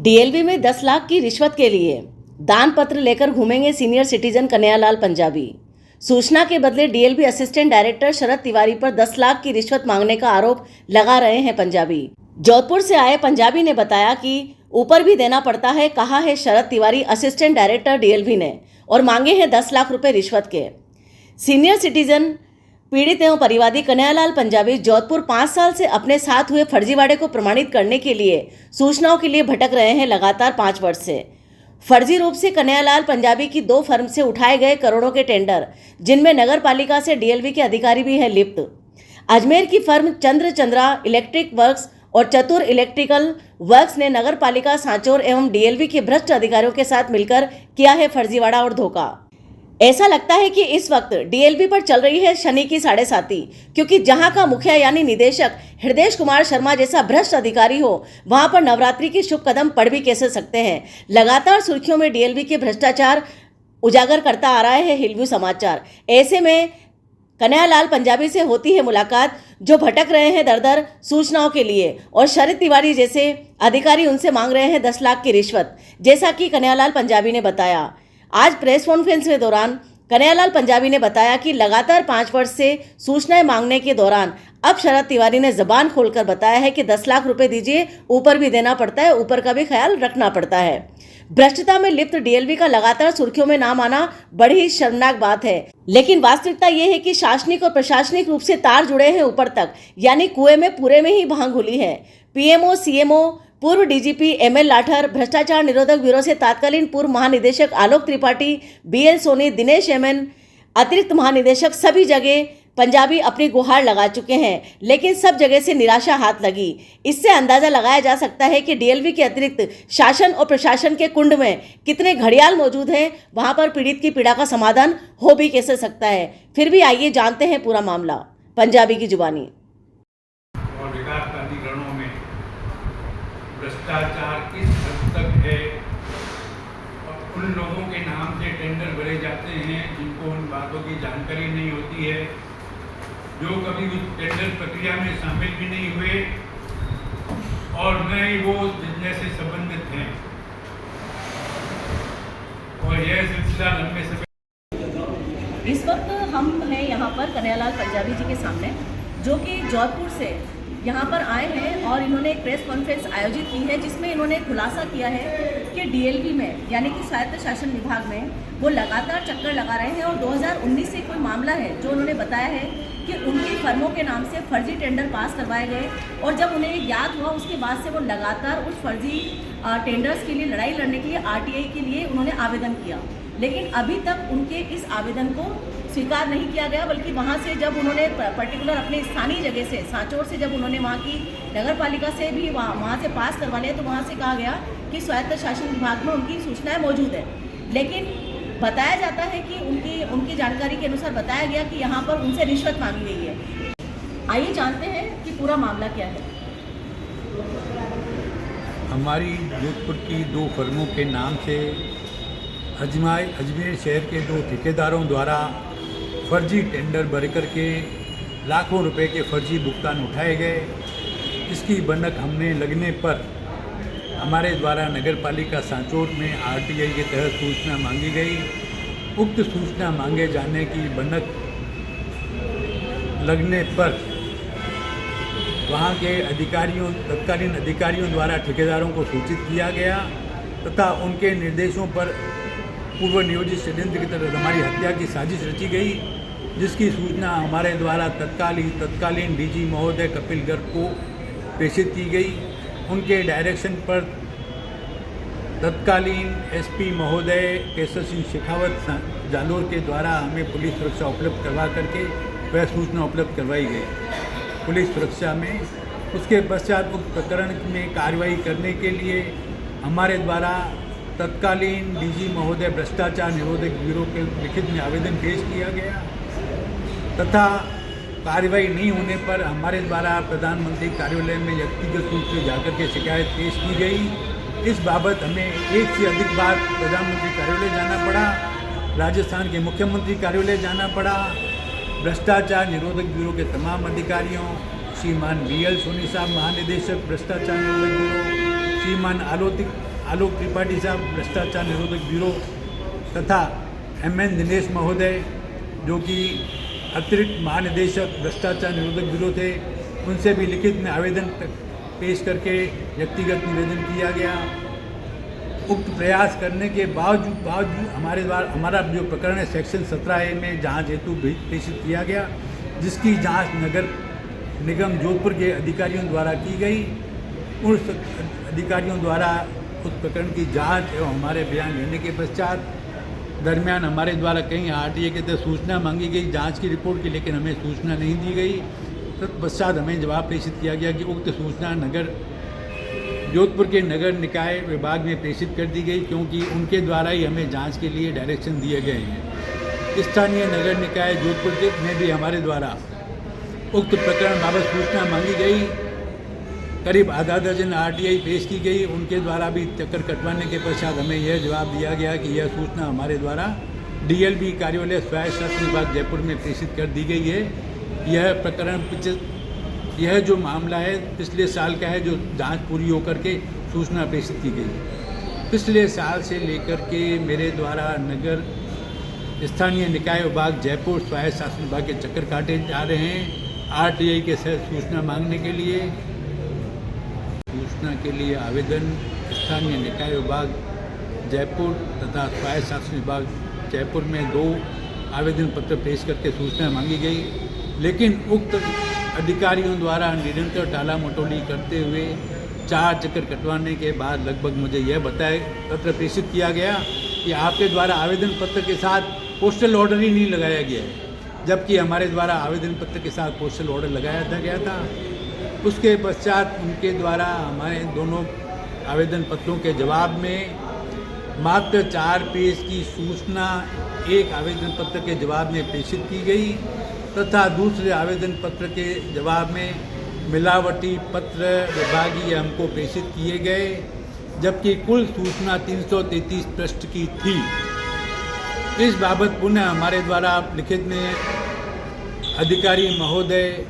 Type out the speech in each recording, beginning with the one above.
डीएलवी में 10 लाख की रिश्वत के लिए दान पत्र लेकर घूमेंगे सीनियर सिटीजन कन्हैयालाल पंजाबी। सूचना के बदले डीएलवी असिस्टेंट डायरेक्टर शरद तिवारी पर 10 लाख की रिश्वत मांगने का आरोप लगा रहे हैं पंजाबी। जोधपुर से आए पंजाबी ने बताया कि ऊपर भी देना पड़ता है, कहा है शरद तिवारी असिस्टेंट डायरेक्टर डीएलवी ने, और मांगे हैं 10 लाख रुपए रिश्वत के। सीनियर सिटीजन पीड़ित एवं परिवादी कन्हैयालाल पंजाबी जोधपुर 5 साल से अपने साथ हुए फर्जीवाड़े को प्रमाणित करने के लिए सूचनाओं के लिए भटक रहे हैं। लगातार 5 वर्ष से फर्जी रूप से कन्हैयालाल पंजाबी की 2 फर्म से उठाए गए करोड़ों के टेंडर, जिनमें नगर पालिका से डीएलवी के अधिकारी भी हैं लिप्त। अजमेर की फर्म चंद्रा इलेक्ट्रिक वर्क्स और चतुर इलेक्ट्रिकल वर्क्स ने नगर पालिका सांचौर एवं डीएलवी के भ्रष्ट अधिकारियों के साथ मिलकर किया है फर्जीवाड़ा और धोखा। ऐसा लगता है कि इस वक्त डीएलवी पर चल रही है शनि की साढ़े साती, क्योंकि जहां का मुखिया यानी निदेशक हृदय कुमार शर्मा जैसा भ्रष्ट अधिकारी हो, वहां पर नवरात्रि की शुभ कदम पड़ भी कैसे सकते हैं। लगातार सुर्खियों में डीएलवी के भ्रष्टाचार उजागर करता आ रहा है हिलव्यू समाचार। ऐसे में कन्हैयालाल पंजाबी से होती है मुलाकात, जो भटक रहे हैं दर दर सूचनाओं के लिए, और शरद तिवारी जैसे अधिकारी उनसे मांग रहे हैं 10 लाख की रिश्वत, जैसा कि कन्हैयालाल पंजाबी ने बताया। आज प्रेस कॉन्फ्रेंस के दौरान कन्हैयालाल पंजाबी ने बताया कि लगातार 5 वर्ष से सूचनाएं मांगने के दौरान अब शरद तिवारी ने जबान खोलकर बताया है कि 10 लाख रुपए दीजिए, ऊपर भी देना पड़ता है, ऊपर का भी ख्याल रखना पड़ता है। भ्रष्टता में लिप्त डीएलवी का लगातार सुर्खियों में नाम आना बड़ी ही शर्मनाक बात है, लेकिन वास्तविकता यह है कि शासनिक और प्रशासनिक रूप से तार जुड़े हैं ऊपर तक, यानी कुएं में पूरे में ही भांग घुली है। पीएमओ, सीएमओ, पूर्व डीजीपी एमएल लाठर, भ्रष्टाचार निरोधक ब्यूरो से तत्कालीन पूर्व महानिदेशक आलोक त्रिपाठी, बीएल सोनी, दिनेश एमएन, अतिरिक्त महानिदेशक, सभी जगह पंजाबी अपनी गुहार लगा चुके हैं, लेकिन सब जगह से निराशा हाथ लगी। इससे अंदाजा लगाया जा सकता है कि डीएलवी के अतिरिक्त शासन और प्रशासन के कुंड में कितने घड़ियाल मौजूद हैं, वहां पर पीड़ित की पीड़ा का समाधान हो भी कैसे सकता है। फिर भी आइए जानते हैं पूरा मामला पंजाबी की जुबानी। और विकास प्राधिकरणों में भ्रष्टाचार किस हद तक है और उन लोगों के नाम से टेंडर भरे जाते हैं जिनको उन बातों की जानकारी नहीं होती है, जो कभी उस टेंडर प्रक्रिया में शामिल भी नहीं हुए और न ही वो बिजनेस से संबंधित हैं, और यह सिलसिला लंबे समय। इस वक्त हम हैं यहाँ पर कन्हैयालाल पंजाबी जी के सामने, जो कि जोधपुर से यहाँ पर आए हैं, और इन्होंने एक प्रेस कॉन्फ्रेंस आयोजित की है, जिसमें इन्होंने खुलासा किया है कि डीएलवी में यानी कि स्वायत्त शासन विभाग में वो लगातार चक्कर लगा रहे हैं, और 2019 से कोई मामला है जो उन्होंने बताया है कि उनकी फर्मों के नाम से फर्जी टेंडर पास करवाए गए, और जब उन्हें याद हुआ उसके बाद से वो लगातार उस फर्जी टेंडर्स के लिए लड़ाई लड़ने के लिए आरटीआई के लिए उन्होंने आवेदन किया, लेकिन अभी तक उनके इस आवेदन को स्वीकार नहीं किया गया। बल्कि वहाँ से जब उन्होंने पर्टिकुलर अपने स्थानीय जगह से सांचौर से जब उन्होंने वहाँ की नगर पालिका से भी वहाँ से पास करवा लिया, तो वहाँ से कहा गया कि स्वायत्त शासन विभाग में उनकी सूचनाएं मौजूद है, लेकिन बताया जाता है कि उनकी जानकारी के अनुसार बताया गया कि यहाँ पर उनसे रिश्वत मांगी गई है। आइए जानते हैं कि पूरा मामला क्या है। हमारी जोधपुर की 2 फर्मों के नाम से अजमेर शहर के 2 ठेकेदारों द्वारा फर्जी टेंडर भर करके लाखों रुपए के फर्जी भुगतान उठाए गए। इसकी भनक हमने लगने पर हमारे द्वारा नगर पालिका सांचौर में आरटीआई के तहत सूचना मांगी गई। उक्त सूचना मांगे जाने की भनक लगने पर वहाँ के तत्कालीन अधिकारियों द्वारा ठेकेदारों को सूचित किया गया तथा उनके निर्देशों पर पूर्व नियोजित षड्यंत्र की तरह हमारी हत्या की साजिश रची गई, जिसकी सूचना हमारे द्वारा तत्कालीन डीजी महोदय कपिल गर्ग को प्रेषित की गई। उनके डायरेक्शन पर तत्कालीन एसपी महोदय केसर सिंह शेखावत जालोर के द्वारा हमें पुलिस सुरक्षा उपलब्ध करवा करके वह सूचना उपलब्ध करवाई गई पुलिस सुरक्षा में। उसके पश्चात उक्त प्रकरण में कार्रवाई करने के लिए हमारे द्वारा तत्कालीन डीजी महोदय भ्रष्टाचार निरोधक ब्यूरो के लिखित में आवेदन पेश किया गया तथा कार्रवाई नहीं होने पर हमारे द्वारा प्रधानमंत्री कार्यालय में व्यक्तिगत रूप से जाकर के शिकायत पेश की गई। इस बाबत हमें 1 से अधिक बार प्रधानमंत्री कार्यालय जाना पड़ा, राजस्थान के मुख्यमंत्री कार्यालय जाना पड़ा। भ्रष्टाचार निरोधक ब्यूरो के तमाम अधिकारियों, श्रीमान बीएल सोनी साहब महानिदेशक भ्रष्टाचार निरोधक ब्यूरो, श्रीमान आलोक त्रिपाठी साहब भ्रष्टाचार निरोधक ब्यूरो तथा MN दिनेश महोदय जो कि अतिरिक्त महानिदेशक भ्रष्टाचार निरोधक ब्यूरो थे, उनसे भी लिखित में आवेदन पेश करके व्यक्तिगत निवेदन किया गया। उक्त प्रयास करने के बावजूद हमारा जो प्रकरण है सेक्शन 17A में जांच हेतु प्रेषित किया गया, जिसकी जांच नगर निगम जोधपुर के अधिकारियों द्वारा की गई। उस अधिकारियों द्वारा उस प्रकरण की जांच एवं हमारे बयान लेने के पश्चात दरमियान हमारे द्वारा कहीं RTA के तहत सूचना मांगी गई जांच की रिपोर्ट की, लेकिन हमें सूचना नहीं दी गई। तत्पश्चात हमें जवाब प्रेषित किया गया कि उक्त सूचना जोधपुर के नगर निकाय विभाग में प्रेषित कर दी गई, क्योंकि उनके द्वारा ही हमें जांच के लिए डायरेक्शन दिए गए हैं। स्थानीय नगर निकाय जोधपुर में भी हमारे द्वारा उक्त प्रकरण बाबत सूचना मांगी गई। करीब आधा दर्जन RTI पेश की गई, उनके द्वारा भी चक्कर कटवाने के पश्चात हमें यह जवाब दिया गया कि यह सूचना हमारे द्वारा DLB कार्यालय स्वायत्त शासन विभाग जयपुर में प्रेषित कर दी गई है। यह प्रकरण यह जो मामला है पिछले साल का है, जो जांच पूरी होकर के सूचना प्रेषित की गई। पिछले साल से लेकर के मेरे द्वारा नगर स्थानीय निकाय विभाग जयपुर स्वायत्त शासन विभाग के चक्कर काटे जा रहे हैं RTI के साथ सूचना मांगने के लिए। सूचना के लिए आवेदन स्थानीय निकाय विभाग जयपुर तथा स्वायत्त शासन विभाग जयपुर में 2 आवेदन पत्र पेश करके सूचना मांगी गई, लेकिन उक्त अधिकारियों द्वारा निरंतर टाला मटोली करते हुए 4 चक्कर कटवाने के बाद लगभग मुझे यह पत्र प्रेषित किया गया कि आपके द्वारा आवेदन पत्र के साथ पोस्टल ऑर्डर ही नहीं लगाया गया है, जबकि हमारे द्वारा आवेदन पत्र के साथ पोस्टल ऑर्डर लगाया गया था। उसके पश्चात उनके द्वारा हमारे दोनों आवेदन पत्रों के जवाब में मात्र 4 पेज की सूचना एक आवेदन पत्र के जवाब में प्रेषित की गई तथा दूसरे आवेदन पत्र के जवाब में मिलावटी पत्र विभागीय हमको प्रेषित किए गए, जबकि कुल सूचना 333 पृष्ठ की थी। इस बाबत पुनः हमारे द्वारा लिखित में अधिकारी महोदय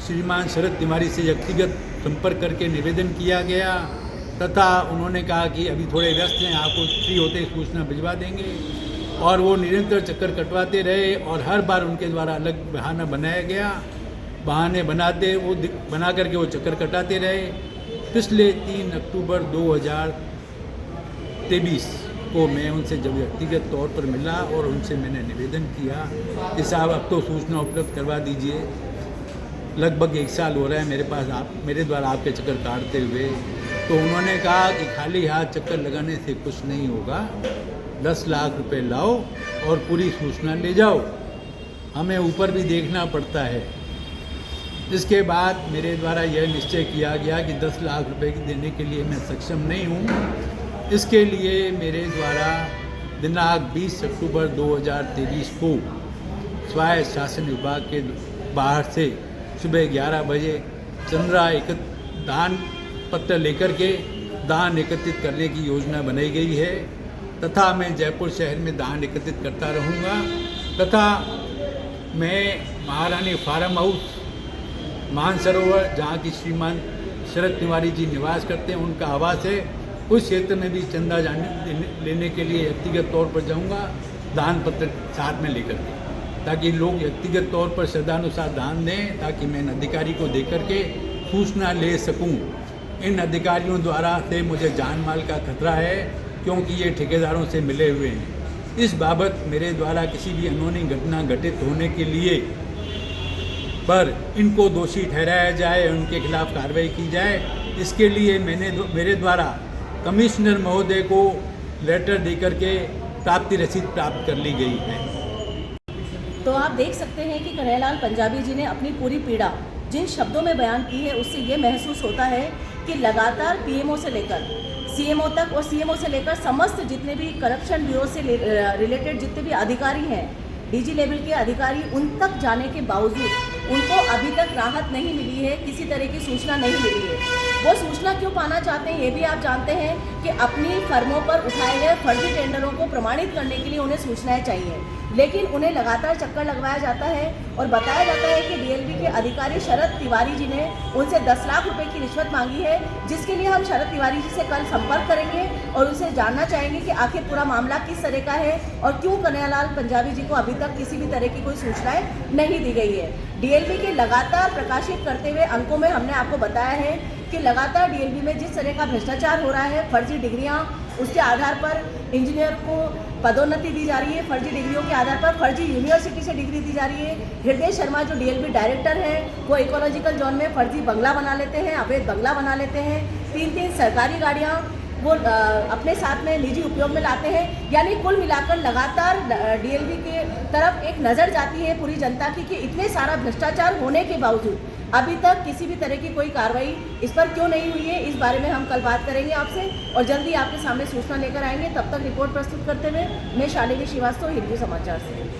श्रीमान शरद तिवारी से व्यक्तिगत संपर्क करके निवेदन किया गया तथा उन्होंने कहा कि अभी थोड़े व्यस्त हैं, आपको फ्री होते ही सूचना भिजवा देंगे। और वो निरंतर चक्कर कटवाते रहे और हर बार उनके द्वारा अलग बहाना बनाया गया। बहाने बना करके वो चक्कर कटाते रहे। पिछले 3 अक्टूबर 2023 को मैं उनसे जब व्यक्तिगत तौर पर मिला और उनसे मैंने निवेदन किया कि साहब अब तो सूचना उपलब्ध करवा दीजिए, लगभग 1 साल हो रहा है मेरे द्वारा आपके चक्कर काटते हुए। तो उन्होंने कहा कि खाली हाथ चक्कर लगाने से कुछ नहीं होगा, 10 लाख रुपए लाओ और पूरी सूचना ले जाओ, हमें ऊपर भी देखना पड़ता है। इसके बाद मेरे द्वारा यह निश्चय किया गया कि 10 लाख रुपए देने के लिए मैं सक्षम नहीं हूँ। इसके लिए मेरे द्वारा दिनांक 20 अक्टूबर 2023 को स्वायत्त शासन विभाग के बाहर से सुबह 11 बजे चंद्रा दान पत्र लेकर के दान एकत्रित करने की योजना बनाई गई है तथा मैं जयपुर शहर में दान एकत्रित करता रहूँगा तथा मैं महारानी फार्म हाउस मानसरोवर, जहाँ की श्रीमान शरद तिवारी जी निवास करते हैं, उनका आवास है, उस क्षेत्र में भी चंदा लेने के लिए व्यक्तिगत तौर पर जाऊँगा दान पत्र साथ में लेकर के, ताकि लोग व्यक्तिगत तौर पर श्रद्धानुसार दान दें, ताकि मैं इन अधिकारी को देकर के सूचना ले सकूं। इन अधिकारियों द्वारा से मुझे जान माल का खतरा है, क्योंकि ये ठेकेदारों से मिले हुए हैं। इस बाबत मेरे द्वारा किसी भी अनहोनी घटना घटित होने के लिए पर इनको दोषी ठहराया जाए, उनके खिलाफ कार्रवाई की जाए। इसके लिए मेरे द्वारा कमिश्नर महोदय को लेटर देकर के प्राप्ति रसीद प्राप्त कर ली गई है। तो आप देख सकते हैं कि कन्हैयालाल पंजाबी जी ने अपनी पूरी पीड़ा जिन शब्दों में बयान की है, उससे ये महसूस होता है कि लगातार पीएमओ से लेकर सीएमओ तक और सीएमओ से लेकर समस्त जितने भी करप्शन ब्यूरो से रिलेटेड जितने भी अधिकारी हैं, डीजी लेवल के अधिकारी, उन तक जाने के बावजूद उनको अभी तक राहत नहीं मिली है, किसी तरह की सूचना नहीं मिली है। वो सूचना क्यों पाना चाहते हैं ये भी आप जानते हैं कि अपनी फर्मों पर उठाए गए फर्जी टेंडरों को प्रमाणित करने के लिए उन्हें सूचनाएं चाहिए, लेकिन उन्हें लगातार चक्कर लगवाया जाता है और बताया जाता है कि डीएलबी के अधिकारी शरद तिवारी जी ने उनसे 10 लाख रुपए की रिश्वत मांगी है, जिसके लिए हम शरद तिवारी जी से कल संपर्क करेंगे और उनसे जानना चाहेंगे कि आखिर पूरा मामला किस तरह का है और क्यों कन्हैयालाल पंजाबी जी को अभी तक किसी भी तरह की कोई सूचनाएं नहीं दी गई है। डीएलबी के लगातार प्रकाशित करते हुए अंकों में हमने आपको बताया है कि लगातार डीएलबी में जिस तरह का भ्रष्टाचार हो रहा है, फर्जी डिग्रियां, उसके आधार पर इंजीनियर को पदोन्नति दी जा रही है, फर्जी डिग्रियों के आधार पर फर्जी यूनिवर्सिटी से डिग्री दी जा रही है। हृदय शर्मा जो डीएलबी डायरेक्टर हैं वो इकोलॉजिकल जोन में फर्जी बंगला बना लेते हैं, अवैध बंगला बना लेते हैं, 3-3 सरकारी गाड़ियाँ वो अपने साथ में निजी उपयोग में लाते हैं। यानी कुल मिलाकर लगातार डीएलबी के तरफ एक नज़र जाती है पूरी जनता की कि इतने सारा भ्रष्टाचार होने के बावजूद अभी तक किसी भी तरह की कोई कार्रवाई इस पर क्यों नहीं हुई है। इस बारे में हम कल बात करेंगे आपसे और जल्दी आपके सामने सूचना लेकर आएंगे। तब तक रिपोर्ट प्रस्तुत करते हुए मैं शालिनी श्रीवास्तव, हिंदू समाचार से।